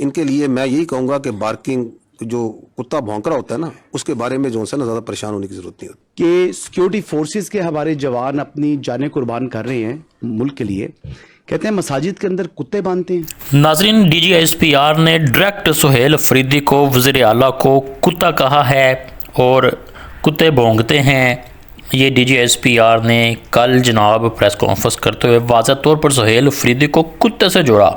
ان کے لیے میں یہی کہوں گا کہ بارکنگ جو کتا بھونک رہا ہوتا ہے نا اس کے بارے میں جو ہے نا زیادہ پریشان ہونے کی ضرورت نہیں ہوتی کہ سیکیورٹی فورسز کے ہمارے جوان اپنی جانیں قربان کر رہے ہیں ملک کے لیے، کہتے ہیں مساجد کے اندر کتے باندھتے ہیں۔ ناظرین، D G S P R نے ڈائریکٹ سہیل افریدی کو وزیر اعلیٰ کو کتا کہا ہے اور کتے بھونکتے ہیں۔ یہ D G S P R نے کل جناب پریس کانفرنس کرتے ہوئے واضح طور پر سہیل افریدی کو کتے سے جوڑا،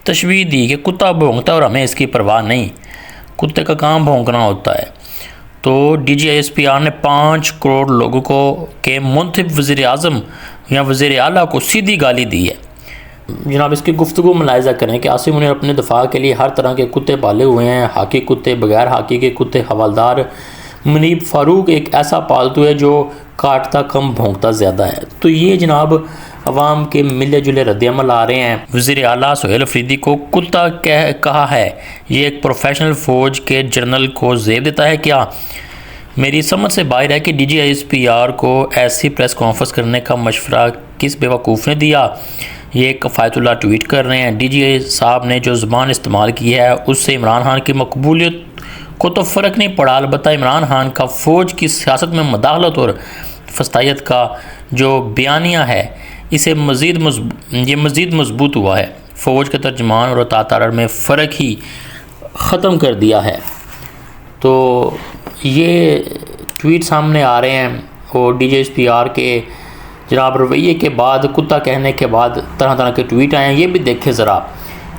تشبیہ دی کہ کتا بھونکتا ہے اور ہمیں اس کی پرواہ نہیں، کتے کا کام بھونکنا ہوتا ہے۔ تو D G S P R نے 5 کروڑ لوگوں کو کے منتخب وزیر اعظم یا وزیر اعلیٰ کو سیدھی گالی دی ہے۔ جناب اس کی گفتگو ملاحظہ کریں کہ عاصم منیر اپنے دفاع کے لیے ہر طرح کے کتے پالے ہوئے ہیں، ہاکی کتے، بغیر ہاکی کے کتے، حوالدار منیب فاروق ایک ایسا پالتو ہے جو کاٹتا کم بھونکتا زیادہ ہے۔ تو یہ جناب عوام کے ملے جلے رد عمل آ رہے ہیں۔ وزیر اعلیٰ سہیل افریدی کو کتا کہا ہے، یہ ایک پروفیشنل فوج کے جنرل کو زیب دیتا ہے کیا؟ میری سمجھ سے باہر ہے کہ D G S P R کو ایسی پریس کانفرنس کرنے کا مشورہ کس بیوقوف نے دیا؟ یہ کفایت اللہ ٹویٹ کر رہے ہیں، ڈی جی اے صاحب نے جو زبان استعمال کی ہے اس سے عمران خان کی مقبولیت کو تو فرق نہیں پڑا، البتہ عمران خان کا فوج کی سیاست میں مداخلت اور فسطائیت کا جو بیانیہ ہے اسے مزید مضبوط ہوا ہے، فوج کے ترجمان اور اطاعت میں فرق ہی ختم کر دیا ہے۔ تو یہ ٹویٹ سامنے آ رہے ہیں اور D G S P R کے جناب رویے کے بعد، کتا کہنے کے بعد طرح طرح کے ٹویٹ آئے ہیں۔ یہ بھی دیکھیں ذرا،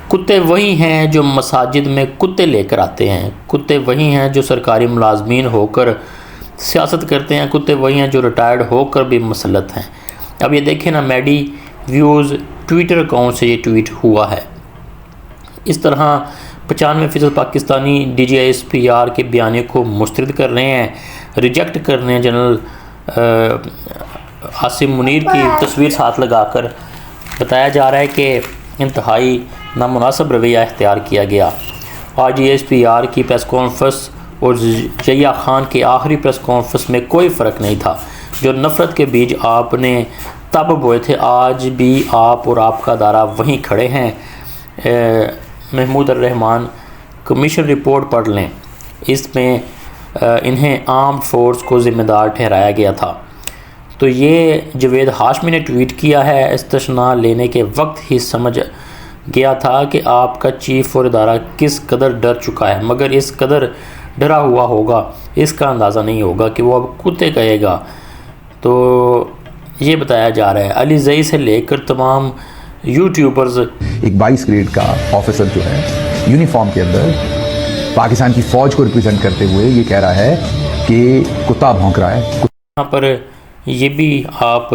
کتے وہی ہیں جو مساجد میں کتے لے کر آتے ہیں، کتے وہی ہیں جو سرکاری ملازمین ہو کر سیاست کرتے ہیں، کتے وہی ہیں جو ریٹائرڈ ہو کر بھی مسلط ہیں۔ اب یہ دیکھیں نا، میڈی ویوز ٹویٹر اکاؤنٹ سے یہ ٹویٹ ہوا ہے۔ اس طرح 95% Pakistani D G S P R کے بیانیے کو مسترد کر رہے ہیں، ریجیکٹ کر رہے ہیں۔ جنرل عاصم منیر کی تصویر ساتھ لگا کر بتایا جا رہا ہے کہ انتہائی نامناسب رویہ اختیار کیا گیا۔ آج ڈی ایس پی آر کی پریس کانفرنس اور ضیاء خان کی آخری پریس کانفرنس میں کوئی فرق نہیں تھا۔ جو نفرت کے بیج آپ نے تب بوئے تھے، آج بھی آپ اور آپ کا ادارہ وہیں کھڑے ہیں۔ محمود الرحمان کمیشن رپورٹ پڑھ لیں، اس میں انہیں آرمڈ فورس کو ذمہ دار ٹھہرایا گیا تھا۔ تو یہ جاوید ہاشمی نے ٹویٹ کیا ہے، استثناء لینے کے وقت ہی سمجھ گیا تھا کہ آپ کا چیف اور ادارہ کس قدر ڈر چکا ہے، مگر اس قدر ڈرا ہوا ہوگا اس کا اندازہ نہیں ہوگا کہ وہ اب کتے کہے گا۔ تو یہ بتایا جا رہا ہے علی زئی سے لے کر تمام یوٹیوبرز۔ ایک 22 گریڈ کا آفیسر جو ہے یونیفارم کے اندر پاکستان کی فوج کو ریپرزینٹ کرتے ہوئے یہ کہہ رہا ہے کہ کتا بھونک رہا ہے۔ یہاں پر یہ بھی آپ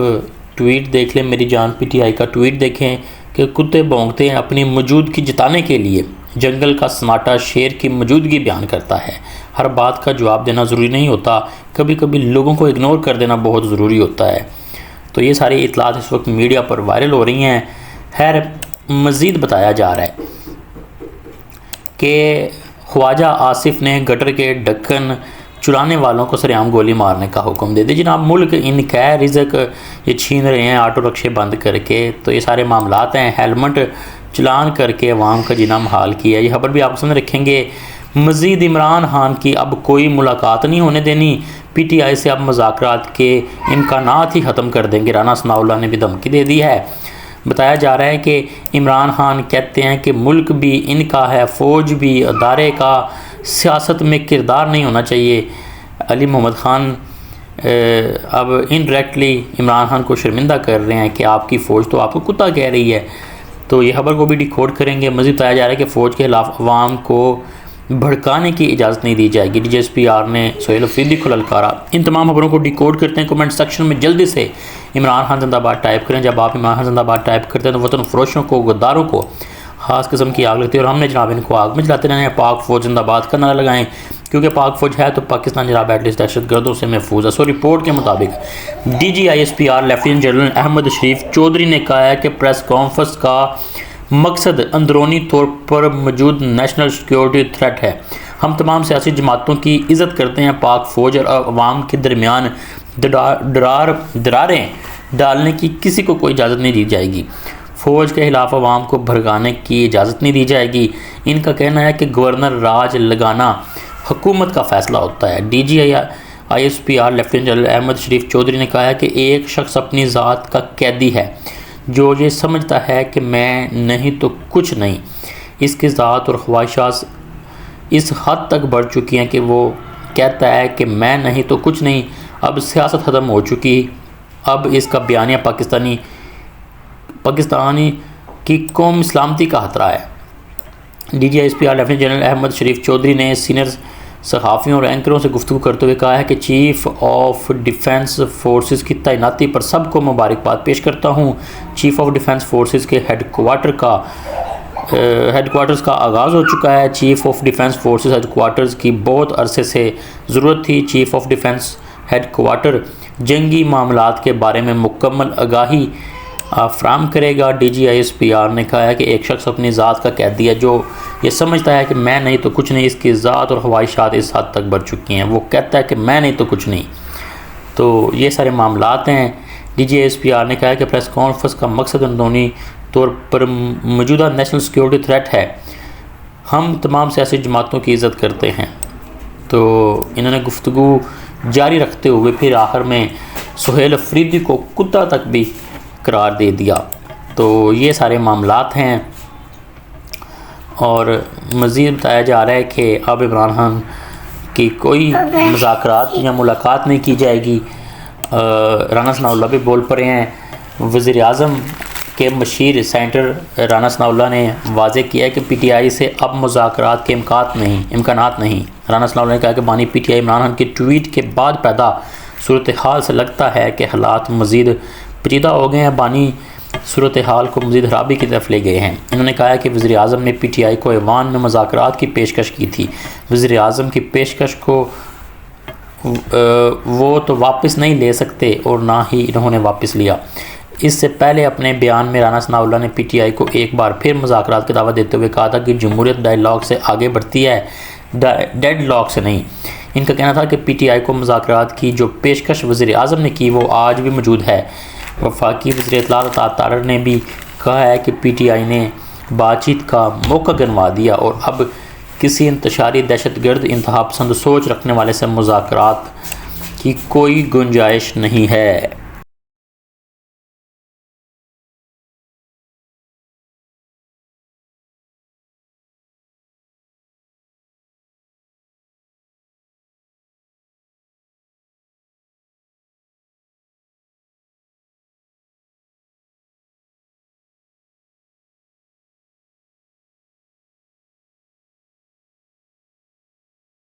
ٹویٹ دیکھ لیں، میری جان پی ٹی آئی کا ٹویٹ دیکھیں کہ کتے بھونکتے ہیں اپنی موجودگی جتانے کے لیے۔ جنگل کا سناٹا شیر کی موجودگی بیان کرتا ہے۔ ہر بات کا جواب دینا ضروری نہیں ہوتا، کبھی کبھی لوگوں کو اگنور کر دینا بہت ضروری ہوتا ہے۔ تو یہ ساری اطلاعات اس وقت میڈیا پر وائرل ہو رہی ہیں۔ خیر، مزید بتایا جا رہا ہے کہ خواجہ آصف نے گٹر کے ڈھکن چرانے والوں کو سرعام گولی مارنے کا حکم دے دی۔ جناب ملک ان کا رزق یہ چھین رہے ہیں آٹو رکشے بند کر کے، تو یہ سارے معاملات ہیں۔ ہیلمٹ چلان کر کے عوام کا جینا محال کیا۔ یہ خبر بھی آپ سامنے رکھیں گے۔ مزید عمران خان کی اب کوئی ملاقات نہیں ہونے دینی، پی ٹی آئی سے اب مذاکرات کے امکانات ہی ختم کر دیں گے، رانا ثناء اللہ نے بھی دھمکی دے دی ہے۔ بتایا جا رہا ہے کہ عمران خان کہتے ہیں کہ ملک بھی ان کا ہے، فوج بھی، ادارے کا سیاست میں کردار نہیں ہونا چاہیے۔ علی محمد خان اب انڈائریکٹلی عمران خان کو شرمندہ کر رہے ہیں کہ آپ کی فوج تو آپ کو کتا کہہ رہی ہے۔ تو یہ خبر کو بھی ڈیکوڈ کریں گے۔ مزید بتایا جا رہا ہے کہ فوج کے خلاف عوام کو بھڑکانے کی اجازت نہیں دی جائے گی۔ D G S P R نے سہیل افریدی کو للکارا۔ ان تمام خبروں کو ڈیکوڈ کرتے ہیں، کمنٹ سیکشن میں جلدی سے عمران خان زندہ باد ٹائپ کریں۔ جب آپ عمران خان زندہ باد ٹائپ کرتے ہیں تو وطن فروشوں کو، غداروں کو خاص قسم کی آگ لگتی ہے، اور ہم نے جناب ان کو آگ میں جلاتے رہنے ہیں۔ پاک فوج زندہ باد کا نعرہ لگائیں، کیونکہ پاک فوج ہے تو پاکستان جناب ایٹ لیسٹ دہشت گردوں سے محفوظ ہے۔ سو رپورٹ کے مطابق D G I S P R lieutenant general Ahmed Sharif Chaudhry نے کہا ہے کہ پریس کانفرنس کا مقصد اندرونی طور پر موجود نیشنل سیکیورٹی تھریٹ ہے۔ ہم تمام سیاسی جماعتوں کی عزت کرتے ہیں۔ پاک فوج اور عوام کے درمیان دراریں ڈالنے کی کسی کو کوئی اجازت نہیں دی جائے گی۔ فوج کے خلاف عوام کو بھڑکانے کی اجازت نہیں دی جائے گی۔ ان کا کہنا ہے کہ گورنر راج لگانا حکومت کا فیصلہ ہوتا ہے۔ D G I S P R lieutenant general Ahmed Sharif Chaudhry نے کہا ہے کہ ایک شخص اپنی ذات کا قیدی ہے جو یہ سمجھتا ہے کہ میں نہیں تو کچھ نہیں۔ اس کی ذات اور خواہشات اس حد تک بڑھ چکی ہیں کہ وہ کہتا ہے کہ میں نہیں تو کچھ نہیں۔ اب سیاست ختم ہو چکی، اب اس کا بیانیہ پاکستانی کی قوم سلامتی کا خطرہ ہے۔ D G I S P R lieutenant general Ahmed Sharif Chaudhry نے سینئر صحافیوں اور اینکروں سے گفتگو کرتے ہوئے کہا ہے کہ چیف آف ڈیفنس فورسز کی تعیناتی پر سب کو مبارکباد پیش کرتا ہوں۔ چیف آف ڈیفنس فورسز کے ہیڈ کوارٹرز کا آغاز ہو چکا ہے۔ Chief of defence forces headquarters کی بہت عرصے سے ضرورت تھی۔ Chief of defence headquarter جنگی معاملات کے بارے میں مکمل آگاہی فراہم کرے گا۔ D G I S P R نے کہا ہے کہ ایک شخص اپنی ذات کا قیدی ہے جو یہ سمجھتا ہے کہ میں نہیں تو کچھ نہیں۔ اس کی ذات اور خواہشات اس حد تک بڑھ چکی ہیں، وہ کہتا ہے کہ میں نہیں تو کچھ نہیں۔ تو یہ سارے معاملات ہیں۔ D G I S P R نے کہا کہ پریس کانفرنس کا مقصد اندرونی طور پر موجودہ نیشنل سیکیورٹی تھریٹ ہے۔ ہم تمام سیاسی جماعتوں کی عزت کرتے ہیں۔ تو انہوں نے گفتگو جاری رکھتے ہوئے پھر آخر میں سہیل افریدی کو کتا تک بھی قرار دے دیا۔ تو یہ سارے معاملات ہیں، اور مزید بتایا جا رہا ہے کہ اب عمران خان کی کوئی مذاکرات یا ملاقات نہیں کی جائے گی۔ رانا ثناء اللہ بھی بول پڑے ہیں۔ وزیر اعظم کے مشیر سینیٹر رانا ثناء اللہ نے واضح کیا ہے کہ پی ٹی آئی سے اب مذاکرات کے امکانات نہیں۔ رانا ثناء اللہ نے کہا کہ بانی P T I Imran Khan کی ٹویٹ کے بعد پیدا صورتحال سے لگتا ہے کہ حالات مزید پیچیدہ ہو گئے ہیں، بانی صورتحال کو مزید خرابی کی طرف لے گئے ہیں۔ انہوں نے کہا کہ وزیر اعظم نے پی ٹی آئی کو ایوان میں مذاکرات کی پیشکش کی تھی۔ وزیر اعظم کی پیشکش کو وہ تو واپس نہیں لے سکتے اور نہ ہی انہوں نے واپس لیا۔ اس سے پہلے اپنے بیان میں رانا ثناء اللہ نے پی ٹی آئی کو ایک بار پھر مذاکرات کی دعوت دیتے ہوئے کہا تھا کہ جمہوریت ڈائیلاگ سے آگے بڑھتی ہے، ڈیڈ لاک سے نہیں۔ ان کا کہنا تھا کہ پی ٹی آئی کو مذاکرات کی جو پیشکش وزیر اعظم نے کی وہ آج بھی موجود ہے۔ وفاقی وزیر اطلاعات عطا طاہر نے بھی کہا ہے کہ پی ٹی آئی نے بات چیت کا موقع گنوا دیا اور اب کسی انتشاری دہشت گرد انتہا پسند سوچ رکھنے والے سے مذاکرات کی کوئی گنجائش نہیں ہے۔